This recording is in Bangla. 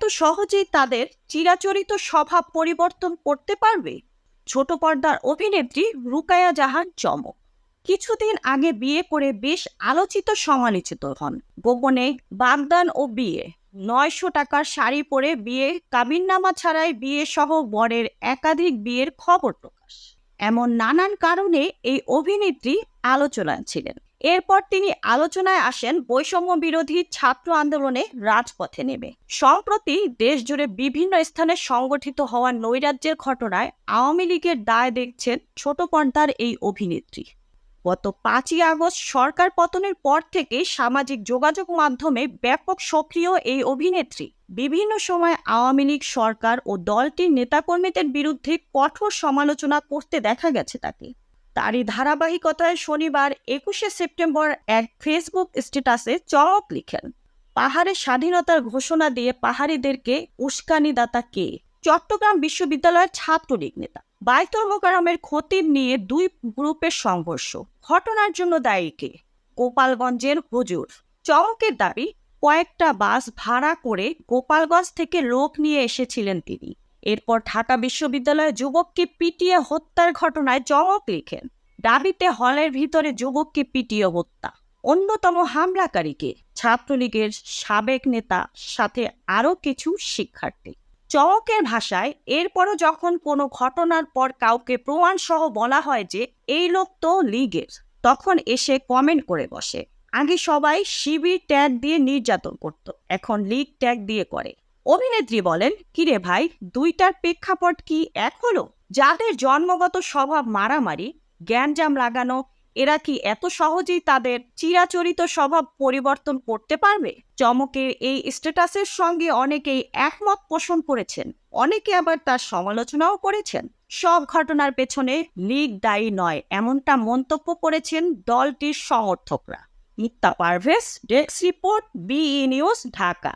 এত সহজেই তাদের চিরাচরিত স্বভাব পরিবর্তন করতে পারবে? ছোট পর্দার অভিনেত্রী রুকায়া জাহান চমক। কিছুদিন আগে বিয়ে করে বেশ আলোচিত সমালোচিত হন। গোপনে বাগদান ও বিয়ে, 900 টাকার শাড়ি পরে বিয়ে, কাবিননামা ছাড়াই বিয়ে সহ বরের একাধিক বিয়ের খবর প্রকাশ। এমন নানান কারণে এই অভিনেত্রী আলোচনায় ছিলেন। এরপর তিনি আলোচনায় আসেন বৈষম্য বিরোধী ছাত্র আন্দোলনে রাজপথে নেমে। সম্প্রতি দেশজুড়ে বিভিন্ন স্থানে সংগঠিত হওয়া নৈরাজ্যের ঘটনায় আওয়ামী লীগের দায় দেখছেন ছোট পর্দার এই অভিনেত্রী। গত 5ই আগস্ট সরকার পতনের পর থেকে সামাজিক যোগাযোগ মাধ্যমে ব্যাপক সক্রিয় এই অভিনেত্রী। বিভিন্ন সময় আওয়ামী লীগ সরকার ও দলটির নেতাকর্মীদের বিরুদ্ধে কঠোর সমালোচনা করতে দেখা গেছে তাকে। তারই ধারাবাহিকতায় শনিবার 21শে সেপ্টেম্বর এক ফেসবুক স্ট্যাটাসে চমক লিখেন, পাহাড়ের স্বাধীনতার ঘোষণা দিয়ে পাহাড়িদেরকে উস্কানিদাতা কে? চট্টগ্রাম বিশ্ববিদ্যালয়ের ছাত্রলীগ নেতা। বায়তুল মোকাররমের খতিব নিয়ে দুই গ্রুপের সংঘর্ষ, ঘটনার জন্য দায়ী কে? গোপালগঞ্জের হুজুর। চমকের দাবি, কয়েকটা বাস ভাড়া করে গোপালগঞ্জ থেকে লোক নিয়ে এসেছিলেন তিনি। এরপর ঢাকা বিশ্ববিদ্যালয়ে যুবককে পিটিয়ে হত্যার ঘটনায় চমক লিখেন, দাবিতে হলের ভিতরে যুবককে পিটিয়ে হত্যা। অন্যতম হামলাকারীকে? ছাত্রলীগের সাবেক নেতা, সাথে আরও কিছু শিক্ষার্থী। চমকের ভাষায়, এরপরও যখন কোনো ঘটনার পর কাউকে প্রমাণ সহ বলা হয় যে এই লোক তো লীগের, তখন এসে কমেন্ট করে বসে, আগে সবাই শিবির ট্যাগ দিয়ে নির্যাতন করত, এখন লীগ ট্যাগ দিয়ে করে। অভিনেত্রী বলেন, কিরে ভাই, দুইটার প্রেক্ষাপট কি এক হলো? যাদের জন্মগত স্বভাব মারামারি, গ্যাঞ্জাম লাগানো, এরা কি এত সহজেই তাদের চিরাচরিত স্বভাব পরিবর্তন করতে পারবে? চমকের এই স্ট্যাটাসের সঙ্গে অনেকেই একমত পোষণ করেছেন, অনেকে আবার তার সমালোচনাও করেছেন। সব ঘটনার পেছনে লীগ দায়ী নয়, এমনটা মন্তব্য করেছেন দলটির সমর্থকরা। মিথ্যা পারভেজ, ডেস্ক রিপোর্ট, বিই নিউজ, ঢাকা।